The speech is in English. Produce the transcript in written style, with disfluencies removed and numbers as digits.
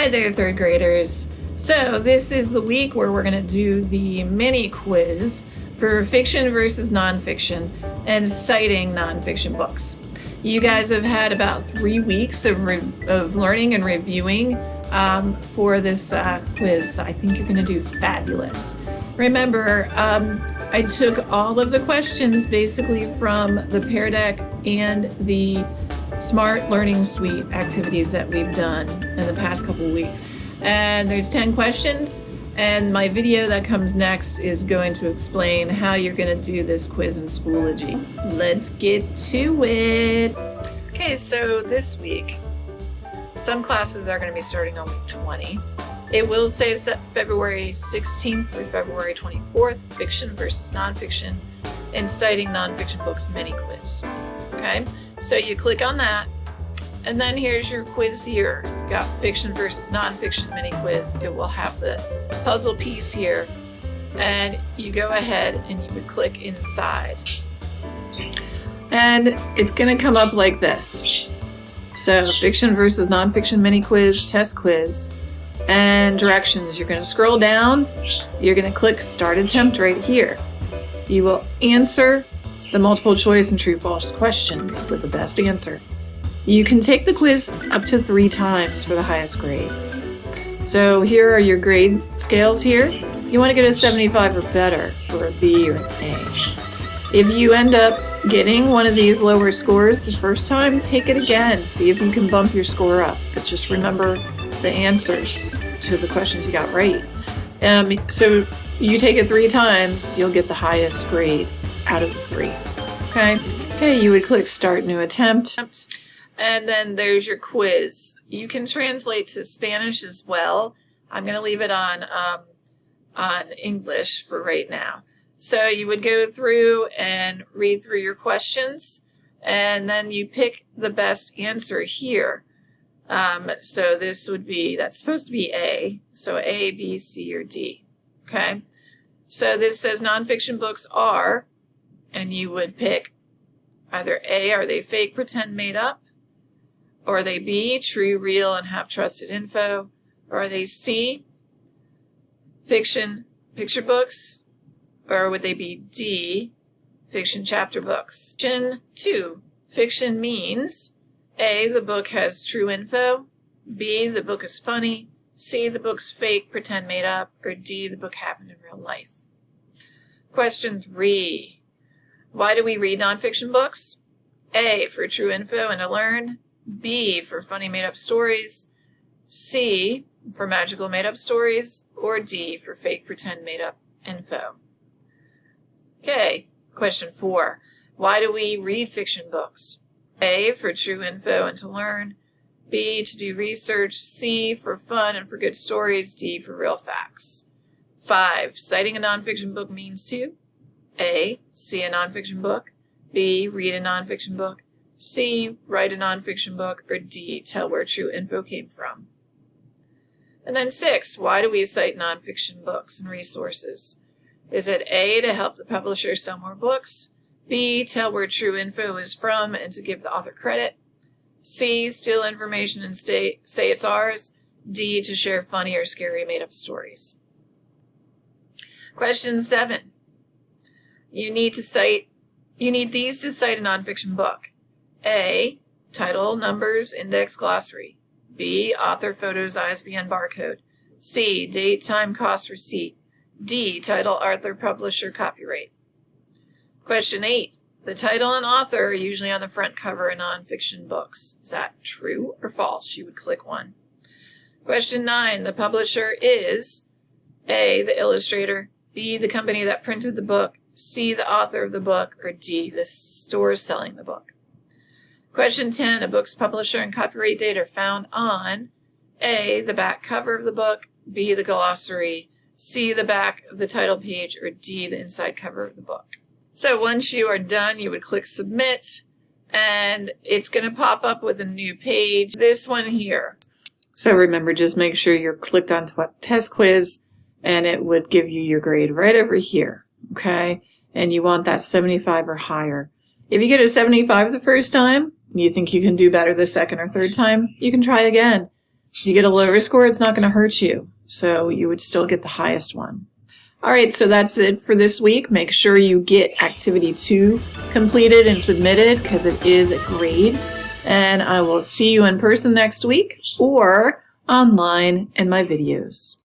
Hi there, third graders. So this is the week where we're going to do the mini quiz for fiction versus nonfiction and citing nonfiction books. You guys have had about 3 weeks of learning and reviewing for this quiz. I think you're going to do fabulous. Remember, I took all of the questions basically from the Pear Deck and the Smart Learning Suite activities that we've done in the past couple weeks. And there's 10 questions, and my video that comes next is going to explain how you're going to do this quiz in Schoology. Let's get to it. Okay, so this week, some classes are going to be starting on week 20. It will say February 16th through February 24th, fiction versus nonfiction, and citing nonfiction books mini quiz. Okay, so you click on that, and then here's your quiz here. You got fiction versus nonfiction mini quiz. It will have the puzzle piece here, and you go ahead and you would click inside. And it's going to come up like this. So fiction versus nonfiction mini quiz, test quiz, and directions. You're going to scroll down. You're going to click start attempt right here. You will answer the multiple choice and true false questions with the best answer. You can take the quiz up to 3 times for the highest grade. So here are your grade scales here. You want to get a 75 or better for a B or an A. If you end up getting one of these lower scores the first time, take it again. See if you can bump your score up. But just remember the answers to the questions you got right. So you take it 3 times, you'll get the highest grade out of the 3. Okay, you would click start new attempt. And then there's your quiz. You can translate to Spanish as well. I'm going to leave it on English for right now. So you would go through and read through your questions, and then you pick the best answer here. So this would be, that's supposed to be A. So A, B, C, or D. Okay. So this says nonfiction books are, and you would pick either A, are they fake, pretend, made up? Or are they B, true, real, and have trusted info? Or are they C, fiction, picture books? Or would they be D, fiction, chapter books? Fiction 2. Fiction means A, the book has true info. B, the book is funny. C, the book's fake, pretend, made up. Or D, the book happened in real life. Question 3. Why do we read nonfiction books? A, for true info and to learn. B, for funny made-up stories. C, for magical made-up stories. Or D, for fake, pretend, made-up info. Okay, question 4. Why do we read fiction books? A, for true info and to learn. B, to do research. C, for fun and for good stories. D, for real facts. 5. Citing a nonfiction book means to A, see a nonfiction book. B, read a nonfiction book. C, write a nonfiction book. Or D, tell where true info came from. And then 6. Why do we cite nonfiction books and resources? Is it A, to help the publisher sell more books? B, tell where true info is from and to give the author credit? C, steal information and say it's ours? D, to share funny or scary made-up stories? Question 7. You need these to cite a nonfiction book. A, title, numbers, index, glossary. B, author, photos, ISBN, barcode. C, date, time, cost, receipt. D, title, author, publisher, copyright. Question 8. The title and author are usually on the front cover of nonfiction books. Is that true or false? You would click 1. Question 9. The publisher is A, the illustrator. B, the company that printed the book. C, the author of the book. Or D, the store selling the book. Question 10. A book's publisher and copyright date are found on A, the back cover of the book. B, the glossary. C, the back of the title page. Or D, the inside cover of the book. So once you are done, you would click submit, and it's going to pop up with a new page. This one here. So remember, just make sure you're clicked on test quiz, and it would give you your grade right over here. Okay? And you want that 75 or higher. If you get a 75 the first time, you think you can do better the second or third time, you can try again. If you get a lower score, it's not going to hurt you. So you would still get the highest one. All right, so that's it for this week. Make sure you get Activity 2 completed and submitted because it is a grade. And I will see you in person next week or online in my videos.